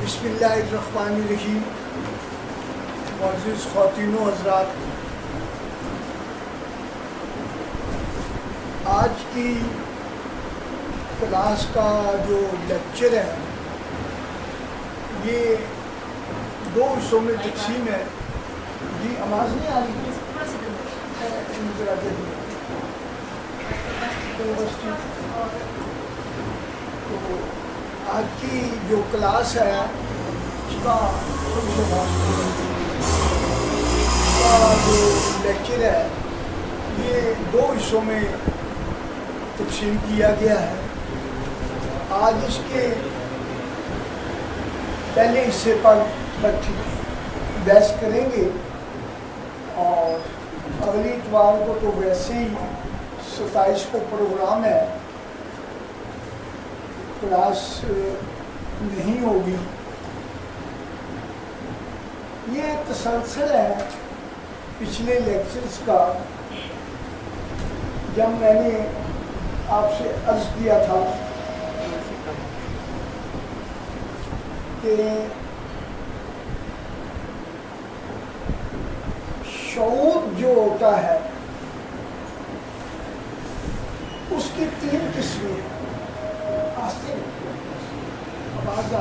بسم اللہ الرحمن الرحیم. معزز خواتین و حضرات، آج کی کلاس کا جو لیکچر ہے یہ دو حصوں میں تقسیم ہے. جی آواز نہیں آ رہی؟ تو آج کی جو کلاس ہے اس کا جو لیکچر ہے یہ دو حصوں میں تقسیم کیا گیا ہے. آج اس کے پہلے حصے پر بحث کریں گے اور اگلی اتوار کو تو ویسے ہی 27 کو پروگرام ہے، کلاس نہیں ہوگی. یہ تسلسل ہے پچھلے لیکچرز کا. جب میں نے آپ سے عرض کیا تھا کہ شعور جو ہوتا ہے اس کی 3 قسمیں ہیں. آستے آواز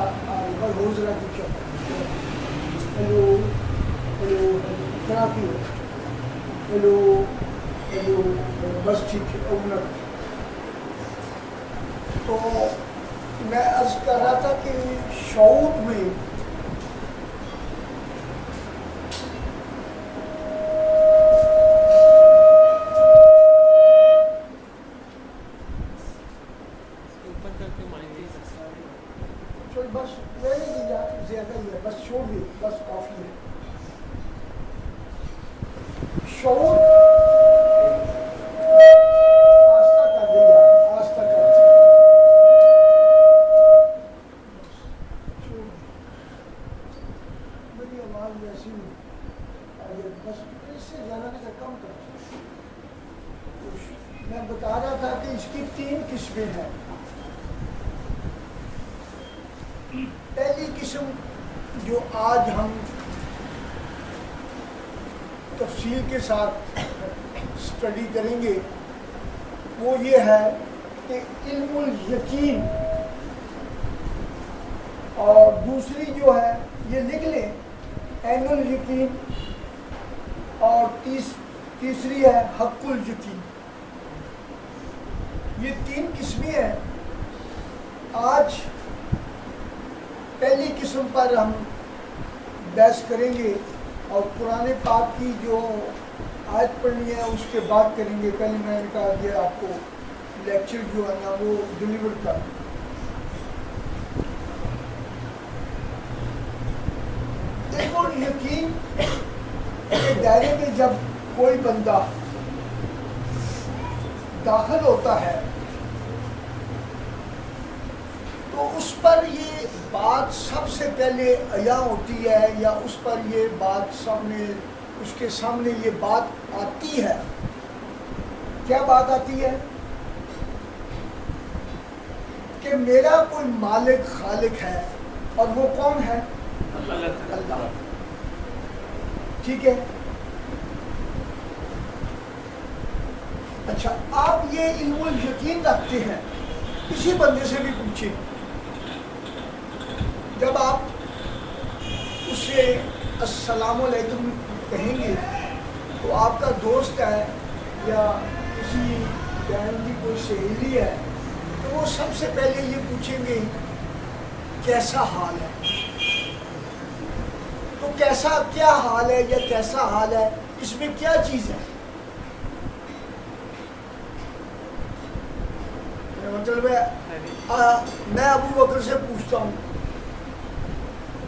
ہو ذرا کچھ. ہیلو ہیلو خرابی ہو. ہیلو ہیلو بس ٹھیک ہے. تو میں عرض کر رہا تھا کہ شعور میں بس زیادہ ہی ہے، بس چھوڑ دیں، بس کافی ہے. شعور آستہ کر دیں یار، آستہ کر دیں. میری آواز ویسی بس اس سے زیادہ نہیں کم کر. میں بتا رہا تھا کہ اس کی 3 قسمیں ہیں. پہلی قسم جو آج ہم تفصیل کے ساتھ اسٹڈی کریں گے وہ یہ ہے کہ علم الیقین، اور دوسری جو ہے یہ لکھ لیں عین الیقین، اور تیسری ہے حق الیقین. یہ 3 قسمیں ہیں. آج پہلی قسم پر ہم بحث کریں گے اور قرآن پاک کی جو آیت پڑھنی ہے اس کے بعد کریں گے. پہلے میں نے کہا کہ آپ کو لیکچر جو ہے نا وہ ڈلیور کر. دیکھو یقین کے دائرے میں جب کوئی بندہ داخل ہوتا ہے تو اس پر یہ بات سب سے پہلے عیاں ہوتی ہے، یا اس پر یہ بات اس کے سامنے یہ بات آتی ہے. کیا بات آتی ہے؟ کہ میرا کوئی مالک خالق ہے، اور وہ کون ہے؟ اللہ. ٹھیک ہے. اچھا، آپ یہ علم الیقین رکھتے ہیں، کسی بندے سے بھی پوچھیں. جب آپ اسے السلام علیکم کہیں گے تو آپ کا دوست ہے یا کسی بہن کی کوئی سہیلی ہے تو وہ سب سے پہلے یہ پوچھیں گے کیسا حال ہے. تو کیسا کیا حال ہے یا کیسا حال ہے، اس میں کیا چیز ہے؟ مطلب ہے میں ابو بکر سے پوچھتا ہوں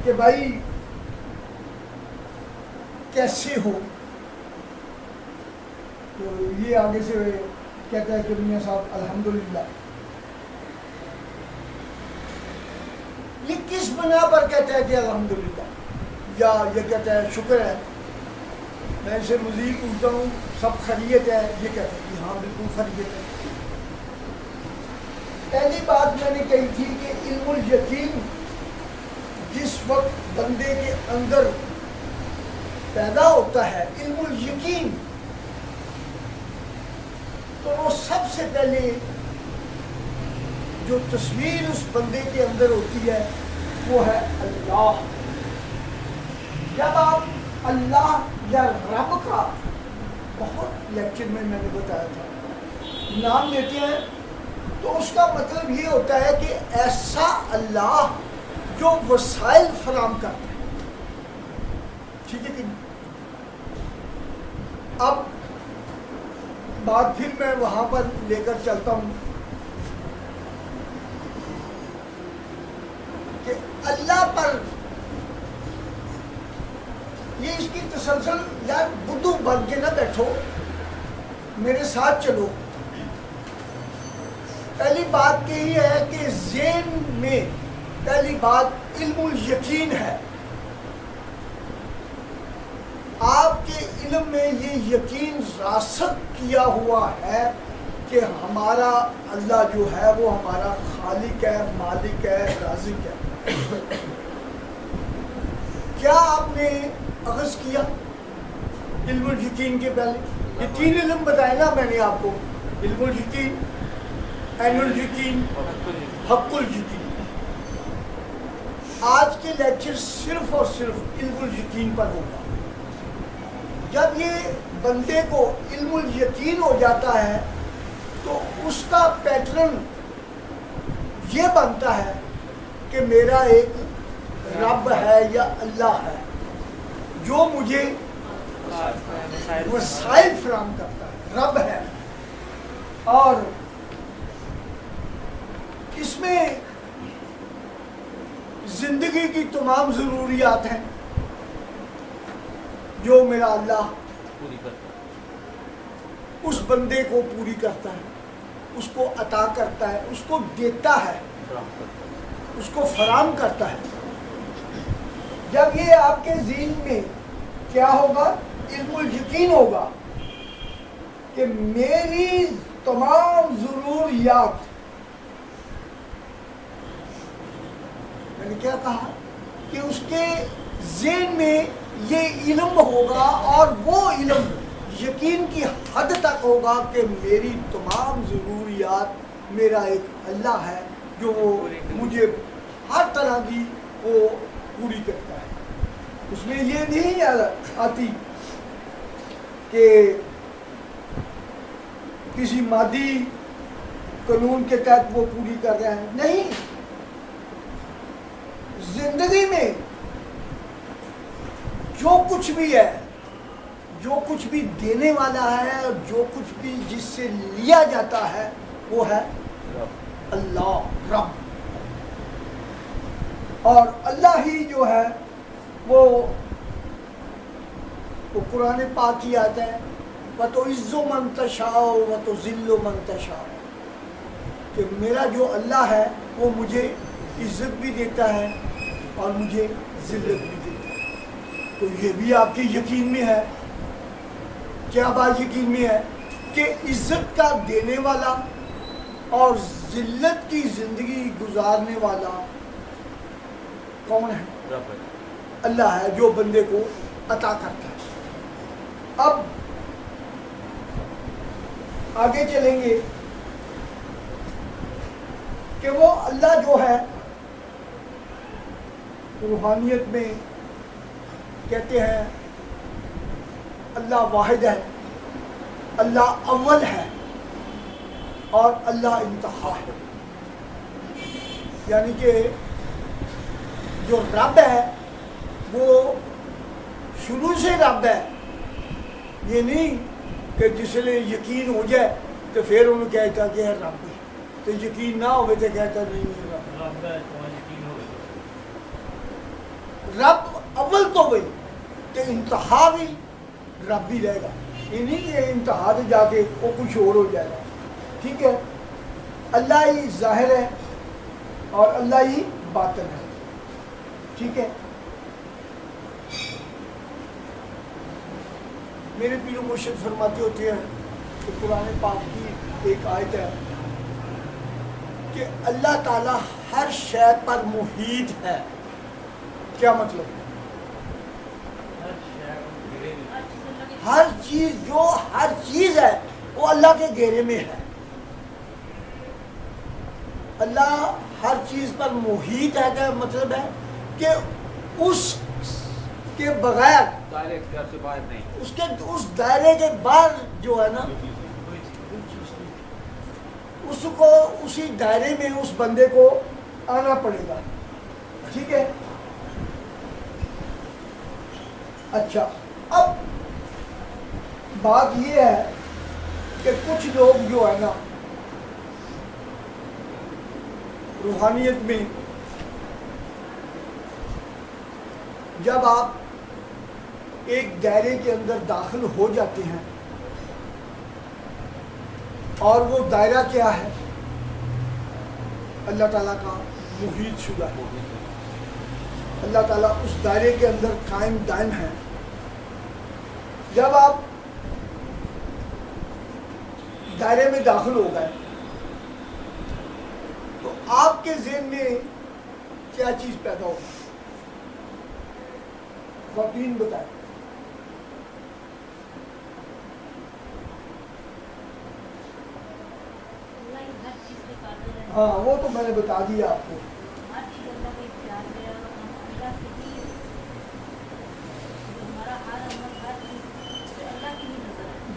کہ بھائی کیسے ہو، تو یہ آگے سے کہتا ہے کہ میاں صاحب الحمدللہ. یہ کس بنا پر کہتا ہے کہ الحمدللہ، یا یہ کہتا ہے شکر ہے؟ میں اسے مزید پوچھتا ہوں سب خیریت ہے، یہ کہتا ہے کہ ہاں بالکل خیریت ہے. پہلی بات میں نے کہی تھی کہ علم الیقین جس اندر پیدا ہوتا ہے علم الیقین، تو وہ سب سے پہلے جو تصویر اس بندے کے اندر ہوتی ہے وہ ہے اللہ۔ جب آپ اللہ یا رب کا بہت لیکچر میں نے بتایا تھا نام لیتے ہیں تو اس کا مطلب یہ ہوتا ہے کہ ایسا اللہ جو وسائل فراہم کرتا ہے، ٹھیک ہے کہ اب بات پھر میں وہاں پر لے کر چلتا ہوں کہ اللہ پر یہ اس کی تسلسل، یار بدھو بن کے نہ بیٹھو، میرے ساتھ چلو۔ پہلی بات یہی ہے کہ ذہن میں پہلی بات علم الیقین ہے، آپ کے علم میں یہ یقین راسخ کیا ہوا ہے کہ ہمارا اللہ جو ہے وہ ہمارا خالق ہے، مالک ہے، رازق ہے۔ کیا آپ نے اخذ کیا علم الیقین کے پہلے؟ یہ تین علم بتائے نا میں نے آپ کو، علم الیقین، عین الیقین، حق الیقین۔ آج کے لیکچر صرف اور صرف علم الیقین پر ہوگا۔ جب یہ بندے کو علم الیقین ہو جاتا ہے تو اس کا پیٹرن یہ بنتا ہے کہ میرا ایک رب ہے یا اللہ ہے جو مجھے وسائل فراہم کرتا ہے، رب ہے، اور اس میں زندگی کی تمام ضروریات ہیں جو میرا اللہ پوری کرتا ہے، اس بندے کو پوری کرتا ہے، اس کو عطا کرتا ہے، اس کو دیتا ہے، اس کو فراہم کرتا ہے۔ جب یہ آپ کے ذہن میں کیا ہوگا؟ علم الیقین ہوگا کہ میری تمام ضروریات، میں نے کیا کہا کہ اس کے ذہن میں یہ علم ہوگا، اور وہ علم یقین کی حد تک ہوگا کہ میری تمام ضروریات میرا ایک اللہ ہے جو مجھے ہر طرح کی وہ پوری کرتا ہے۔ اس میں یہ نہیں آتی کہ کسی مادی قانون کے تحت وہ پوری کر رہے ہیں، نہیں، زندگی میں جو کچھ بھی ہے، جو کچھ بھی دینے والا ہے، اور جو کچھ بھی جس سے لیا جاتا ہے وہ ہے اللہ، رب۔ اور اللہ ہی جو ہے وہ قرآن پاک کی آیت ہے وَتُعِزُّ مَن تَشَاءُ وَتُذِلُّ مَن تَشَاءُ، کہ میرا جو اللہ ہے وہ مجھے عزت بھی دیتا ہے اور مجھے ذلت بھی دیتا ہے۔ تو یہ بھی آپ کے یقین میں ہے۔ کیا بات یقین میں ہے کہ عزت کا دینے والا اور ذلت کی زندگی گزارنے والا کون ہے؟ اللہ ہے جو بندے کو عطا کرتا ہے۔ اب آگے چلیں گے کہ وہ اللہ جو ہے روحانیت میں کہتے ہیں اللہ واحد ہے، اللہ اول ہے اور اللہ انتہا ہے، یعنی کہ جو رب ہے وہ شروع سے رب ہے۔ یہ نہیں کہ جس نے یقین ہو جائے تو پھر انہوں کہتا کہ ہے رب ہے، تو یقین نہ ہوئے تو کہتا نہیں ہے رب ہے۔ رب اول تو ہوئی تو انتہا بھی رب ہی رہے گا، یہ نہیں کہ انتہا سے جا کے وہ کچھ اور ہو جائے گا، ٹھیک ہے۔ اللہ ہی ظاہر ہے اور اللہ ہی باطن ہے، ٹھیک ہے۔ میرے پیر و مرشد فرماتے ہوتے ہیں کہ قرآن پاک کی ایک آیت ہے کہ اللہ تعالیٰ ہر شے پر محیط ہے۔ کیا مطلب؟ ہر چیز ہے وہ اللہ کے گھیرے میں ہے. اللہ ہر چیز پر محیط ہے کا مطلب ہے کہ اس کے بغیر دائرے اختیار سے باہر نہیں، اس دائرے کے باہر جو ہے نا اس کو اسی دائرے میں اس بندے کو آنا پڑے گا. ٹھیک ہے. اچھا اب بات یہ ہے کہ کچھ لوگ جو ہے نا روحانیت میں جب آپ ایک دائرے کے اندر داخل ہو جاتے ہیں اور وہ دائرہ کیا ہے؟ اللہ تعالیٰ کا محیط شدہ ہے. اللہ تعالیٰ اس دائرے کے اندر قائم دائم ہے. جب آپ دائرے میں داخل ہو گئے تو آپ کے ذہن میں کیا چیز پیدا ہوگی؟ خواتین بتائیں. ہاں وہ تو میں نے بتا دیا آپ کو.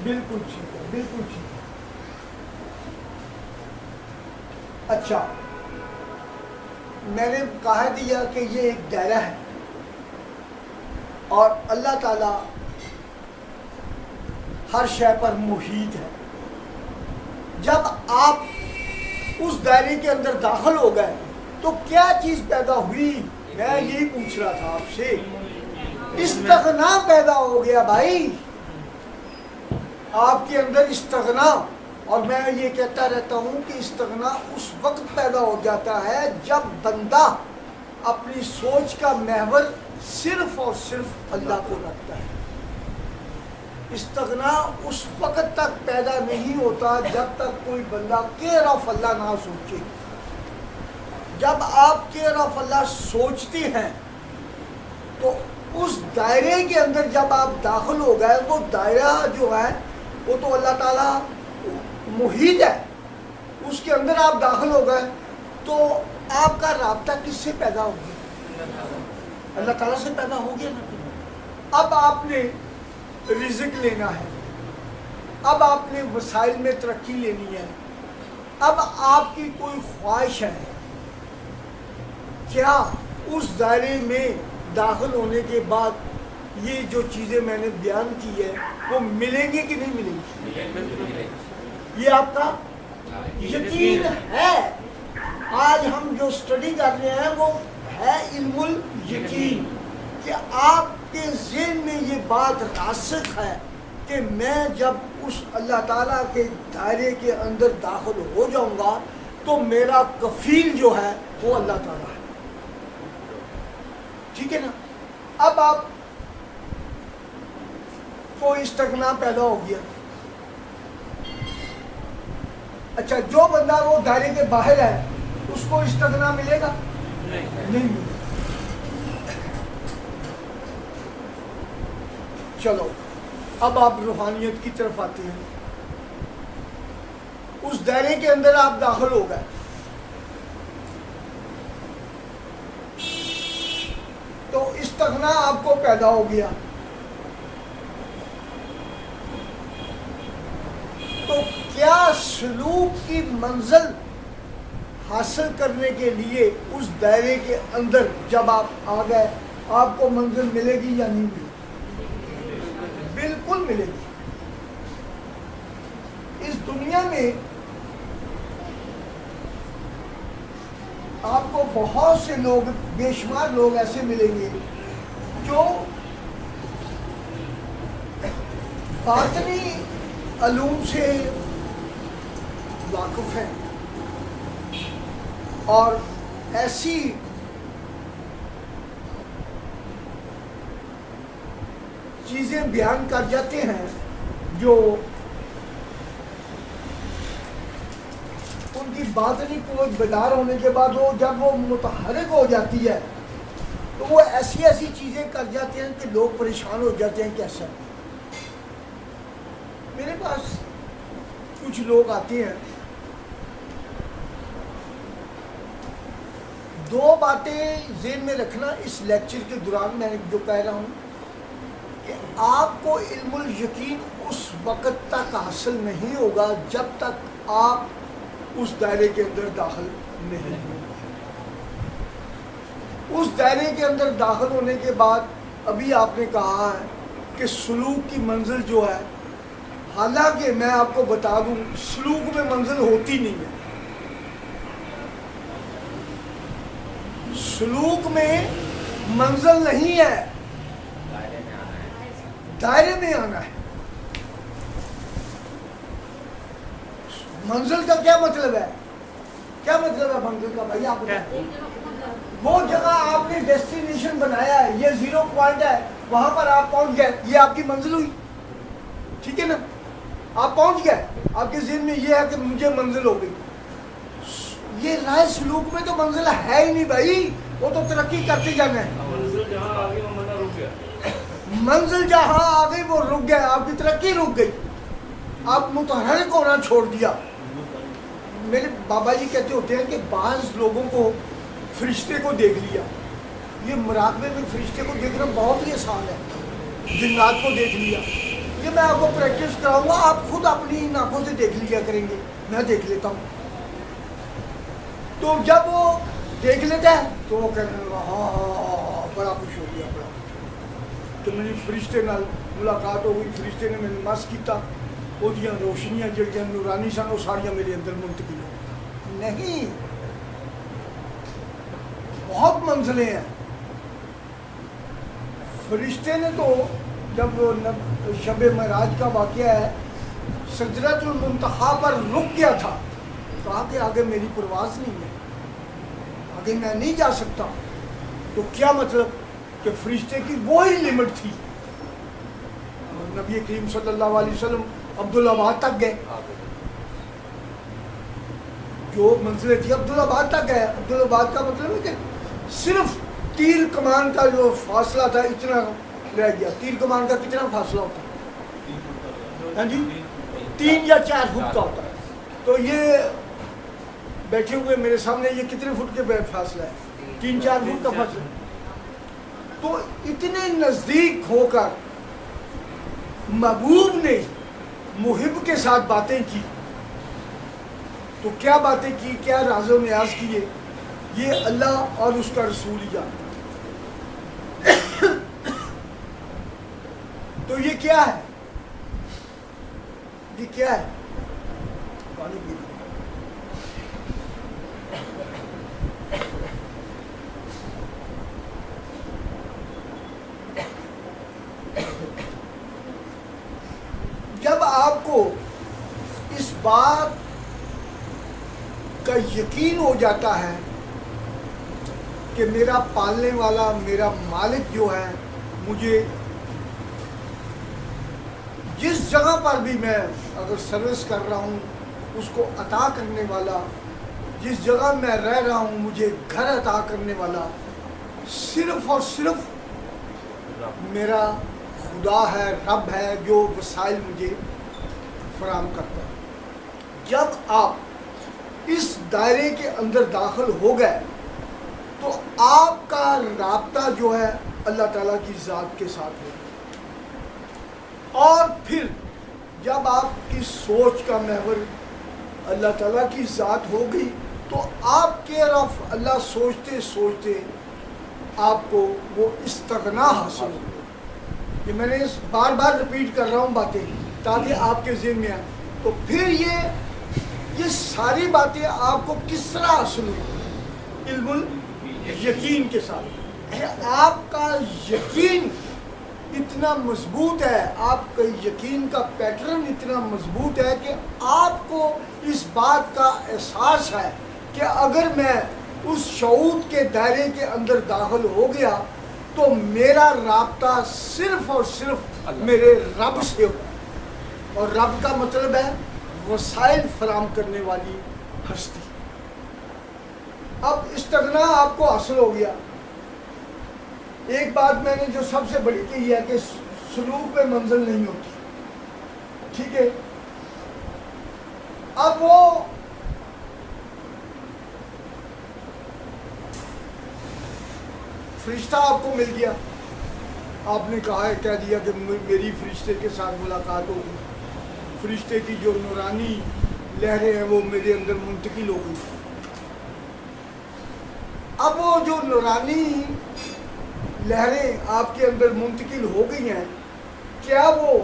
بالکل ٹھیک ہے، بالکل ٹھیک ہے. اچھا میں نے کہا دیا کہ یہ ایک دائرہ ہے اور اللہ تعالیٰ ہر شے پر محیط ہے. جب آپ اس دائرے کے اندر داخل ہو گئے تو کیا چیز پیدا ہوئی؟ میں یہی پوچھ رہا تھا آپ سے. استغنا پیدا ہو گیا بھائی آپ کے اندر استغنا. اور میں یہ کہتا رہتا ہوں کہ استغنا اس وقت پیدا ہو جاتا ہے جب بندہ اپنی سوچ کا محور صرف اور صرف اللہ کو رکھتا ہے. استغنا اس وقت تک پیدا نہیں ہوتا جب تک کوئی بندہ کیئر آف اللہ نہ سوچے. جب آپ کیئر آف اللہ سوچتے ہیں تو اس دائرے کے اندر جب آپ داخل ہو گئے وہ دائرہ جو ہے وہ تو اللہ تعالیٰ محیط ہے، اس کے اندر آپ داخل ہو گئے تو آپ کا رابطہ کس سے پیدا ہو گیا؟ اللہ تعالیٰ سے پیدا ہو گیا نا. اب آپ نے رزق لینا ہے، اب آپ نے وسائل میں ترقی لینی ہے، اب آپ کی کوئی خواہش ہے. کیا اس دائرے میں داخل ہونے کے بعد یہ جو چیزیں میں نے بیان کی ہے وہ ملیں گی کہ نہیں ملیں گی؟ یہ آپ کا یقین ہے. آج ہم جو اسٹڈی کر رہے ہیں وہ ہے علم الیقین کہ آپ کے ذہن میں یہ بات راسخ ہے کہ میں جب اس اللہ تعالیٰ کے دائرے کے اندر داخل ہو جاؤں گا تو میرا کفیل جو ہے وہ اللہ تعالیٰ ہے. ٹھیک ہے نا. اب آپ کو استغنا پیدا ہو گیا. اچھا جو بندہ وہ دائرے کے باہر ہے اس کو استغنا ملے گا؟ نہیں ملے گا. چلو اب آپ روحانیت کی طرف آتے ہیں. اس دائرے کے اندر آپ داخل ہو گئے تو استغنا آپ کو پیدا ہو گیا. تو کیا سلوک کی منزل حاصل کرنے کے لیے اس دائرے کے اندر جب آپ آ گئے آپ کو منزل ملے گی یا نہیں ملے گی؟ بالکل ملے گی. اس دنیا میں آپ کو بہت سے لوگ بے شمار لوگ ایسے ملیں گے جو باطنی علوم سے واقف ہیں اور ایسی چیزیں بیان کر جاتے ہیں جو ان کی باطنی قوت بیدار ہونے کے بعد وہ جب وہ متحرک ہو جاتی ہے تو وہ ایسی ایسی چیزیں کر جاتے ہیں کہ لوگ پریشان ہو جاتے ہیں. کیسا میرے پاس کچھ لوگ آتے ہیں، دو باتیں ذہن میں رکھنا اس لیکچر کے دوران میں جو کہہ رہا ہوں کہ آپ کو علم الیقین اس وقت تک حاصل نہیں ہوگا جب تک آپ اس دائرے کے اندر داخل نہیں ہوں۔ اس دائرے کے اندر داخل ہونے کے بعد ابھی آپ نے کہا ہے کہ سلوک کی منزل جو ہے، حالانکہ میں آپ کو بتا دوں سلوک میں منزل ہوتی نہیں ہے۔ سلوک میں منزل نہیں ہے، دائرے میں آنا ہے۔ منزل کا کیا مطلب ہے؟ کیا مطلب ہے منزل کا بھائی آپ بتائیں؟ وہ جگہ آپ نے ڈیسٹینیشن بنایا ہے، یہ 0 پوائنٹ ہے، وہاں پر آپ پہنچ گئے، یہ آپ کی منزل ہوئی، ٹھیک ہے نا؟ آپ پہنچ گئے، آپ کے ذہن میں یہ ہے کہ مجھے منزل ہو گئی۔ یہ رائے سلوک میں تو منزل ہے ہی نہیں بھائی، وہ تو ترقی کرتے جانا ہے۔ منزل جہاں آ گئی وہ رک گیا، منزل جہاں آ گئی وہ رک گیا، آپ کی ترقی رک گئی، آپ متحرک ہونا چھوڑ دیا۔ میرے بابا جی کہتے ہوتے ہیں کہ بعض لوگوں کو فرشتے کو دیکھ لیا، یہ مراقبے میں فرشتے کو دیکھنا بہت ہی آسان ہے، جنات کو دیکھ لیا، یہ میں آپ کو پریکٹس کراؤں گا، آپ خود اپنی آنکھوں سے دیکھ لیا کریں گے، میں دیکھ لیتا ہوں۔ تو جب وہ دیکھ لیتا ہے تو وہ کہنے لگا ہاں بڑا خوش ہو گیا، بڑا خوش ہو گیا کہ میری فرشتے نال ملاقات ہو گئی، فرشتے نے میرے مس کیتا، وہ جیاں روشنیاں جڑیاں نورانی سن وہ ساریاں میرے اندر منتقل ہو۔ نہیں، بہت منزلیں ہیں۔ فرشتے نے تو جب شب معراج کا واقعہ ہے، سدرۃ المنتہا پر رک گیا تھا، کہا کہ آگے میری پرواز نہیں ہے، آگے میں نہیں جا سکتا۔ تو کیا مطلب کہ فرشتے کی وہی لمٹ تھی۔ نبی کریم صلی اللہ علیہ وسلم عبدالآباد تک گئے، جو منزلیں تھی عبدالآباد تک گئے۔ عبدالآباد کا مطلب ہے کہ صرف تیر کمان کا جو فاصلہ تھا اتنا رہ گیا۔ تیر کمان کا کتنا فاصلہ ہوتا ہے؟ ہاں جی 3 یا 4 فٹ کا ہوتا ہے۔ تو یہ بیٹھے ہوئے میرے سامنے یہ کتنے فٹ کے فاصلہ ہے؟ 3-4 فٹ کا فاصلہ۔ تو اتنے نزدیک ہو کر محبوب نے محب کے ساتھ باتیں کی، تو کیا باتیں کی، کیا راز و نیاز کیے، یہ اللہ اور اس کا رسول ہی جانتا۔ تو یہ کیا ہے؟ یہ کیا ہے؟ پانی پی لو۔ جب آپ کو اس بات کا یقین ہو جاتا ہے کہ میرا پالنے والا، میرا مالک جو ہے، مجھے جس جگہ پر بھی میں اگر سروس کر رہا ہوں اس کو عطا کرنے والا، جس جگہ میں رہ رہا ہوں مجھے گھر عطا کرنے والا صرف اور صرف میرا خدا ہے، رب ہے، جو وسائل مجھے فراہم کرتا ہے۔ جب آپ اس دائرے کے اندر داخل ہو گئے تو آپ کا رابطہ جو ہے اللہ تعالیٰ کی ذات کے ساتھ ہے، اور پھر جب آپ کی سوچ کا محور اللہ تعالیٰ کی ذات ہو گئی تو آپ کیئر آف اللہ سوچتے سوچتے آپ کو وہ استغنا حاصل ہو۔ یہ میں نے بار بار ریپیٹ کر رہا ہوں باتیں تاکہ آپ کے ذہن میں آئے۔ تو پھر یہ ساری باتیں آپ کو کس طرح حاصل ہوئی؟ علم الیقین کے ساتھ۔ آپ کا یقین اتنا مضبوط ہے، آپ کا یقین کا پیٹرن اتنا مضبوط ہے کہ آپ کو اس بات کا احساس ہے کہ اگر میں اس شعور کے دائرے کے اندر داخل ہو گیا تو میرا رابطہ صرف اور صرف میرے رب سے ہوگا، اور رب کا مطلب ہے وسائل فراہم کرنے والی ہستی۔ اب استغنا آپ کو حاصل ہو گیا۔ ایک بات میں نے جو سب سے بڑی کہی ہے کہ سلوک میں منزل نہیں ہوتی، ٹھیک ہے. اب وہ فرشتہ آپ کو مل گیا, آپ نے کہا ہے, کہہ دیا کہ میری فرشتے کے ساتھ ملاقات ہوگی, فرشتے کی جو نورانی لہریں ہیں وہ میرے اندر منتقل ہو گئی. اب وہ جو نورانی لہریں آپ کے اندر منتقل ہو گئی ہیں, کیا وہ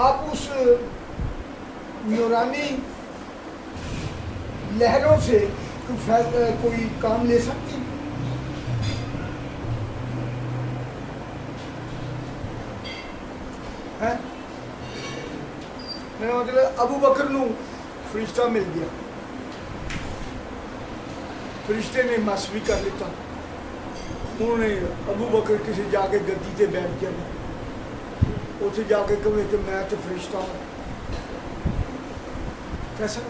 آپ اس نورانی لہروں سے کوئی کام لے سکتی؟ میرا مطلب ابو بکر نو فرشتہ مل گیا, فرشتے نے مس بھی کر لیتا, انہوں نے ابو بکر کسی جا کے گدی تے بیٹھ گیا, اسے جا کے کہے کہ میں تو فرشتہ ہوں. کیسا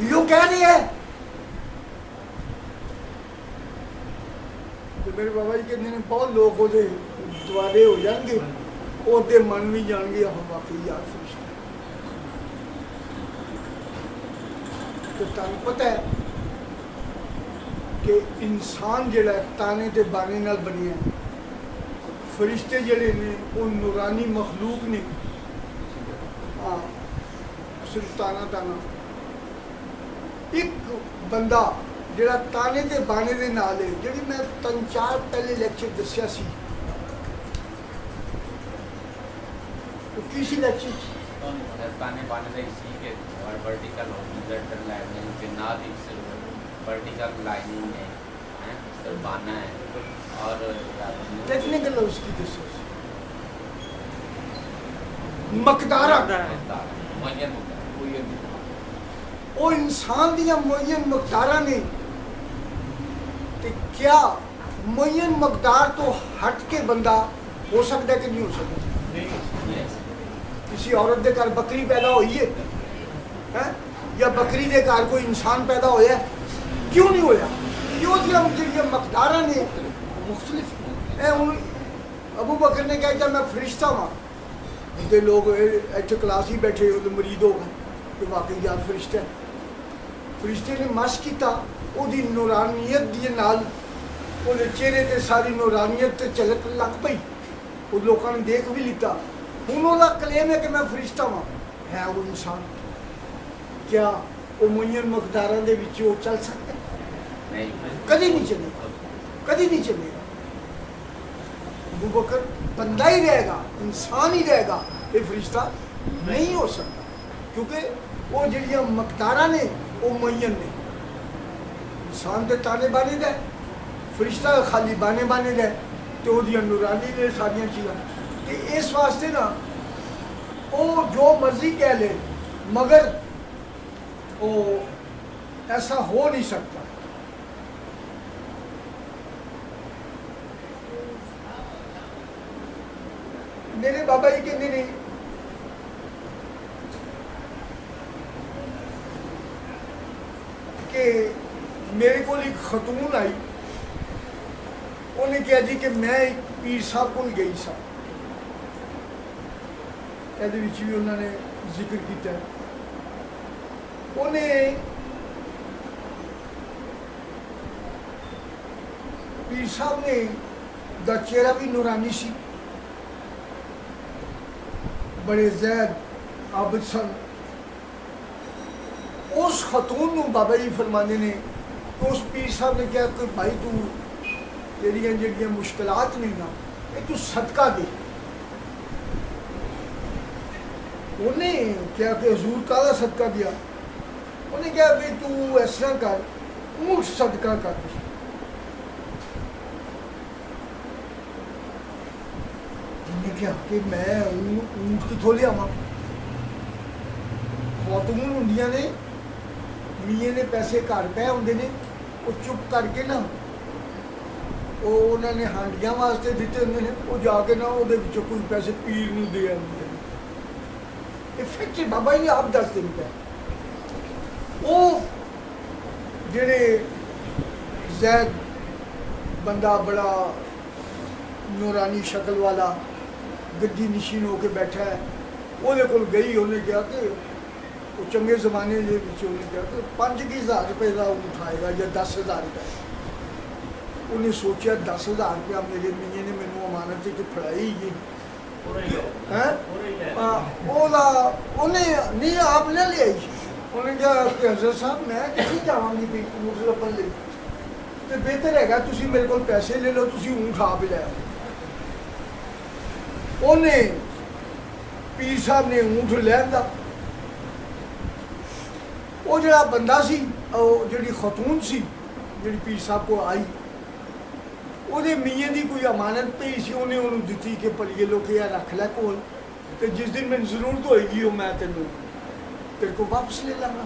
یوں کہہ رہی ہے تو میرے بابا جی کہتے ہیں بہت لوگ وہ دوالے ہو جان گے, وہ من بھی جان گے ہم واقعی یار فرشتہ. تو تمہیں پتہ ہے کہ انسان جڑا تانے تے بانے نال بنی ہے, فرشتے جڑے نے وہ نورانی مخلوق نے, ہاں صرف تانا تانا. ایک بندہ جڑا تانے تے بانے دے نال ہے, جڑی میں 3-4 پہلے لیکچر دسیا سی, تو کسی لیکچر تانے بانے دے اسی کے ورٹیکل ہورزونٹل لائننگ کے نال ایک ورٹیکل لائننگ ہے, سر بانا ہے اور ٹیکنیکل اس کی دسیا مقدارہ وہ انسان دیا معین مقدارہ نے, کہ کیا معین مقدار تو ہٹ کے بندہ ہو سکتا ہے کہ نہیں ہو سکتا؟ کسی عورت دے گھر بکری پیدا ہوئی ہے یا بکری دے گھر کوئی انسان پیدا ہویا ہے؟ کیوں نہیں ہویا؟ کیوں دیا مجھے مقدارہ نے مختلف. ابو بکر نے کہا کہ میں فرشتہ ہوں, تے لوگ ایتھے کلاس ہی بیٹھے مرید ہو گئے کہ واقعی یار فرشتہ ہے. فرشتے نے مس کیتا, وہ دی نورانیت دی نال وہ چہرے تے ساری نورانیت تے چلک لگ پئی, وہ لوگوں نے دیکھ بھی لیتا. انہوں کا کلیم ہے کہ میں فرشتہ ہوں, ہے وہ انسان, کیا وہ معین مقداراں دے وچ وہ چل سکتا ہے؟ کدی نہیں چلے گا, کدی نہیں چلے گا. ابو بکر بندہ ہی رہے گا, انسان ہی رہے گا, یہ فرشتہ نہیں ہو سکتا, کیونکہ وہ جڑیاں مقداراں نے وہ معین نے. انسان تے تانے بانے دے, فرشتہ خالی بانے بانے دے, تو وہ دیاں نورانی نے ساریاں چیزاں. کہ اس واسطے نا وہ جو مرضی کہہ لے, مگر وہ ایسا ہو نہیں سکتا. میرے بابا جی کہتے ہیں کہ میرے کو ایک خاتون آئی, انہیں کہا جی کہ میں ایک پیر صاحب کو گئی سا, یہ بھی انہوں نے ذکر کیتا ہے. انہیں پیر صاحب نے دا چہرہ بھی نورانی سی, بڑے زید عابد سن. اس خاتون نو بابا جی فرمانے نے کہ اس پیر صاحب نے کہا کہ بھائی تو تیریاں جڑیاں مشکلات نہیں نا, کہ تو صدقہ دے. انہیں کیا کہ حضور کالا صدقہ دیا, انہیں کہا کہ تو اس طرح کر, اونٹ صدقہ کر. انہیں کہا کہ میں اونٹ کتوں لیا ہوں. خاتون ہندیاں نے میاں نے پیسے گھر پے ہوندے نے, وہ چپ کر کے نا وہ انہوں نے ہانڈیاں واسطے دیتے ہوندے نے, وہ جا کے نا وہ کوئی پیسے پیر نو دے آتے. افیکٹ بابا جی آپ دس دن پہ وہ جڑے زید بندہ بڑا نورانی شکل والا ਗੱਦੀ ਨਸ਼ੀਨ ਹੋ ਕੇ ਬੈਠਾ ਹੈ। ਉਹਦੇ ਕੋਲ ਗਈ, ਉਹਨੇ ਕਿਹਾ ਕਿ ਉਹ ਚੰਗੇ ਜ਼ਮਾਨੇ ਦੇ ਵਿੱਚ ਉਹਨੇ ਕਿਹਾ ਕਿ 5,000 ਰੁਪਏ ਦਾ ਊਂਠ ਆਏਗਾ ਜਾਂ 10,000 ਰੁਪਏ। ਉਹਨੇ ਸੋਚਿਆ 10,000 ਰੁਪਇਆ ਮੇਰੇ ਮੀਆਂ ਨੇ ਮੈਨੂੰ ਅਮਾਨਤ 'ਚ ਫੜਾਈ ਗਈ ਹੈ। ਉਹਨੇ ਨਹੀਂ ਆਪ ਲੈ ਲਿਆਈ। ਉਹਨੇ ਕਿਹਾ ਕਿ ਹਜ਼ਰਤ ਸਾਹਿਬ ਮੈਂ ਕਿੱਥੇ ਜਾਵਾਂਗੀ ਵੀ ਊਂਠ ਲੱਭਣ ਲਈ, ਤੇ ਬਿਹਤਰ ਹੈਗਾ ਤੁਸੀਂ ਮੇਰੇ ਕੋਲ ਪੈਸੇ ਲੈ ਲਓ, ਤੁਸੀਂ ਊਂਠ ਆਪ ਲੈ ਆਓ। ਉਹਨੇ ਪੀਰ ਸਾਹਿਬ ਨੇ ਊਂਠ ਲਿਆਂਦਾ। ਉਹ ਜਿਹੜਾ ਬੰਦਾ ਸੀ, ਉਹ ਜਿਹੜੀ ਖਤੂਨ ਸੀ ਜਿਹੜੀ ਪੀਰ ਸਾਹਿਬ ਕੋਲ ਆਈ, ਉਹਦੇ ਮੀਆਂ ਦੀ ਕੋਈ ਅਮਾਨਤ ਪਈ ਸੀ, ਉਹਨੇ ਉਹਨੂੰ ਦਿੱਤੀ ਕਿ ਭਲੀਏ ਲੋਕ ਇਹ ਰੱਖ ਲੈ ਕੋਲ, ਤੇ ਜਿਸ ਦਿਨ ਮੈਨੂੰ ਜ਼ਰੂਰਤ ਹੋਏਗੀ ਉਹ ਮੈਂ ਤੈਨੂੰ ਤੇਰੇ ਕੋਲ ਵਾਪਸ ਲੈ ਲਾਂਗਾ।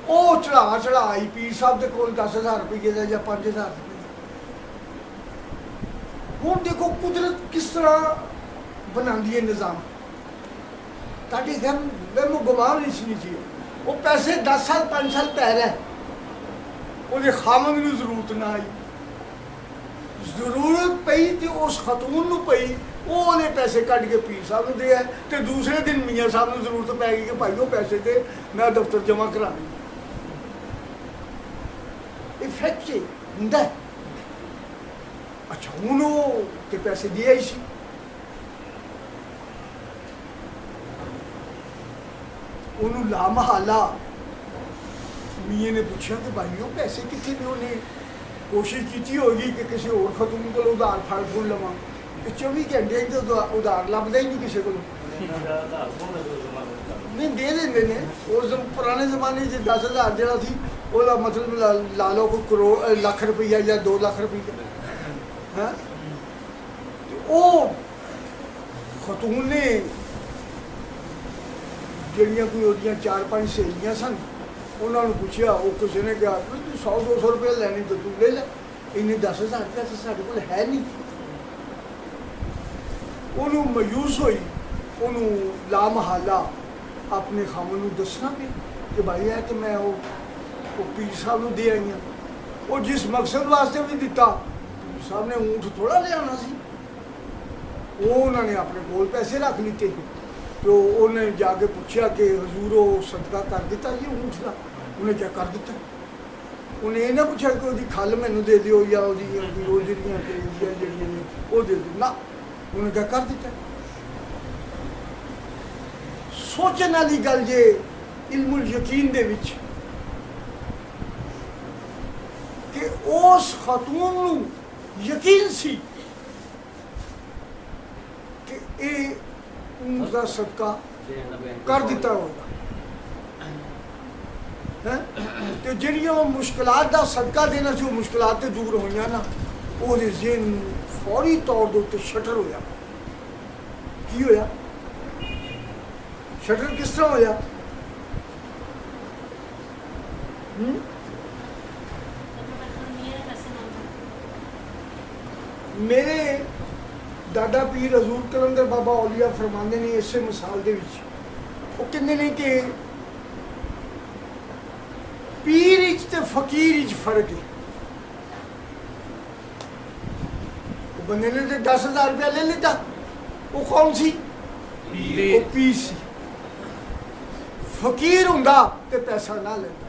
ਉਹ ਚੜਾ ਆਈ ਪੀਰ ਸਾਹਿਬ ਦੇ ਕੋਲ 10,000 ਰੁਪਏ ਦਾ ਜਾਂ 5,000 ਰੁਪਏ ਦਾ। ਹੁਣ ਦੇਖੋ ਕੁਦਰਤ ਕਿਸ ਤਰ੍ਹਾਂ ਬਣਾਉਂਦੀ ਹੈ ਨਿਜ਼ਾਮ। ਤੁਹਾਡੇ ਘਰ ਮੈਨੂੰ ਗੁਮਾਨ ਨਹੀਂ ਸੀ। ਉਹ ਪੈਸੇ 10 ਸਾਲ 5 ਸਾਲ ਪੈ ਰਿਹਾ, ਉਹਦੇ ਖਾਮਦ ਨੂੰ ਜ਼ਰੂਰਤ ਨਾ ਆਈ। ਜ਼ਰੂਰਤ ਪਈ ਤੇ ਉਸ ਖਤੂਨ ਨੂੰ ਪਈ, ਉਹਨੇ ਪੈਸੇ ਕੱਢ ਕੇ ਪੀਰ ਸਾਹਿਬ ਨੂੰ ਦੇ ਆਏ। ਤੇ ਦੂਸਰੇ ਦਿਨ ਮੀਆਂ ਸਾਹਿਬ ਨੂੰ ਜ਼ਰੂਰਤ ਪੈ ਗਈ ਕਿ ਭਾਈ ਉਹ ਪੈਸੇ ਦੇ, ਮੈਂ ਦਫ਼ਤਰ ਜਮ੍ਹਾਂ ਕਰਾਉਣੇ। ਇਫੈਕਟ ਹੁੰਦਾ। ਅੱਛਾ ਹੁਣ ਉਹ ਤੇ ਪੈਸੇ ਦੇ ਆਈ ਸੀ। ਉਹਨੂੰ ਲਾਮਹਲਾ ਮੀਆਂ ਨੇ ਪੁੱਛਿਆ ਕਿ ਭਾਈ ਉਹ ਪੈਸੇ ਕਿੱਥੇ ਨੇ। ਉਹਨੇ ਕੋਸ਼ਿਸ਼ ਕੀਤੀ ਹੋਗੀ ਕਿ ਕਿਸੇ ਹੋਰ ਖਤੂਨ ਕੋਲ ਉਧਾਰ ਫੜ ਲਵਾਂ, ਤੇ 24 ਘੰਟੇ ਉਧਾਰ ਲੱਭਦਾ ਹੀ ਨਹੀਂ ਕਿਸੇ ਕੋਲ। ਨਹੀਂ ਦੇ ਦਿੰਦੇ ਨੇ। ਉਸ ਪੁਰਾਣੇ ਜ਼ਮਾਨੇ 'ਚ 10,000 ਜਿਹੜਾ ਸੀ ਉਹਦਾ ਮਤਲਬ ਲਾ ਲਓ ਕੋਈ ਕਰੋੜ ਲੱਖ ਰੁਪਈਆ ਜਾਂ 2 ਲੱਖ ਰੁਪਈਆ ਹੈ। ਉਹ ਖਤੂਨ ਨੇ ਜਿਹੜੀਆਂ ਕੋਈ ਉਹਦੀਆਂ 4-5 ਸਹੇਲੀਆਂ ਸਨ, ਉਹਨਾਂ ਨੂੰ ਪੁੱਛਿਆ। ਉਹ ਕਿਸੇ ਨੇ ਕਿਹਾ ਤੂੰ 100-200 ਰੁਪਏ ਲੈਣੀ ਤਾਂ ਤੂੰ ਲੈ ਲੈ, ਇੰਨੇ 10,000 ਰੁਪਏ ਤਾਂ ਸਾਡੇ ਕੋਲ ਹੈ ਨਹੀਂ। ਉਹਨੂੰ ਮਾਯੂਸ ਹੋਈ, ਉਹਨੂੰ ਲਾਮਹਲਾ ਆਪਣੇ ਖਾਮਨ ਨੂੰ ਦੱਸਣਾ ਪਿਆ ਕਿ ਭਾਈ ਹੈ ਕਿ ਮੈਂ ਉਹ ਪੀਰ ਸਾਹਿਬ ਨੂੰ ਦੇ ਆਈ ਹਾਂ। ਉਹ ਜਿਸ ਮਕਸਦ ਵਾਸਤੇ ਵੀ ਦਿੱਤਾ, ਪੀਰ ਸਾਹਿਬ ਨੇ ਊਂਠ ਥੋੜ੍ਹਾ ਲਿਆਉਣਾ ਸੀ। ਉਹ ਉਹਨਾਂ ਨੇ ਆਪਣੇ ਕੋਲ ਪੈਸੇ ਰੱਖ ਲਿੱਤੇ। ਤੇ ਉਹਨੇ ਜਾ ਕੇ ਪੁੱਛਿਆ ਕਿ ਹਜ਼ੂਰ ਉਹ ਸਦਕਾ ਕਰ ਦਿੱਤਾ ਜੀ ਊਂਠ ਦਾ। ਉਹਨੇ ਕਿਆ ਕਰ ਦਿੱਤਾ। ਉਹਨੇ ਇਹ ਨਾ ਪੁੱਛਿਆ ਕਿ ਉਹਦੀ ਖੱਲ ਮੈਨੂੰ ਦੇ ਦਿਓ ਜਾਂ ਉਹਦੀ ਉਹ ਜਿਹੜੀਆਂ ਨੇ ਉਹ ਦੇ ਦਿਓ ਨਾ। ਉਹਨੇ ਕਿਆ ਕਰ ਦਿੱਤਾ। ਸੋਚਣ ਵਾਲੀ ਗੱਲ ਜੇ ਇਲਮੁਲ ਯਕੀਨ ਦੇ ਵਿੱਚ ਕਿ ਉਸ ਖਤੂਨ ਨੂੰ ਯਕੀਨ ਸੀ ਕਿ ਇਹ ਊਂਠ ਦਾ ਸਦਕਾ ਕਰ ਦਿੱਤਾ ਹੋਗਾ ਹੈ। ਤੇ ਜਿਹੜੀਆਂ ਉਹ ਮੁਸ਼ਕਲਾਤ ਦਾ ਸਦਕਾ ਦੇਣਾ ਸੀ, ਉਹ ਮੁਸ਼ਕਲਾਤ ਤੇ ਦੂਰ ਹੋਈਆਂ ਨਾ। ਉਹਦੇ ਜ਼ਿਹਨ ਫੌਰੀ ਤੌਰ ਦੇ ਉੱਤੇ ਸ਼ਟਰ ਹੋਇਆ। ਕੀ ਹੋਇਆ? ਸ਼ਟਰ ਕਿਸ ਤਰ੍ਹਾਂ ਹੋਇਆ? ਮੇਰੇ ਦਾਦਾ ਪੀਰ ਹਜ਼ੂਰ ਕਲੰਦਰ ਬਾਬਾ ਔਲੀਆ ਫਰਮਾਉਂਦੇ ਨੇ ਇਸੇ ਮਿਸਾਲ ਦੇ ਵਿੱਚ। ਉਹ ਕਹਿੰਦੇ ਨੇ ਕਿ ਪੀਰ ਵਿੱਚ ਤੇ ਫਕੀਰ ਵਿੱਚ ਫਰਕ ਹੈ। ਉਹ ਬੰਦੇ ਨੇ ਤੇ 10,000 ਰੁਪਇਆ ਲੈ ਲਿੱਤਾ, ਉਹ ਕੌਣ ਸੀ? ਉਹ ਪੀਰ ਸੀ। ਫਕੀਰ ਹੁੰਦਾ ਤੇ ਪੈਸਾ ਨਾ ਲੈਂਦਾ।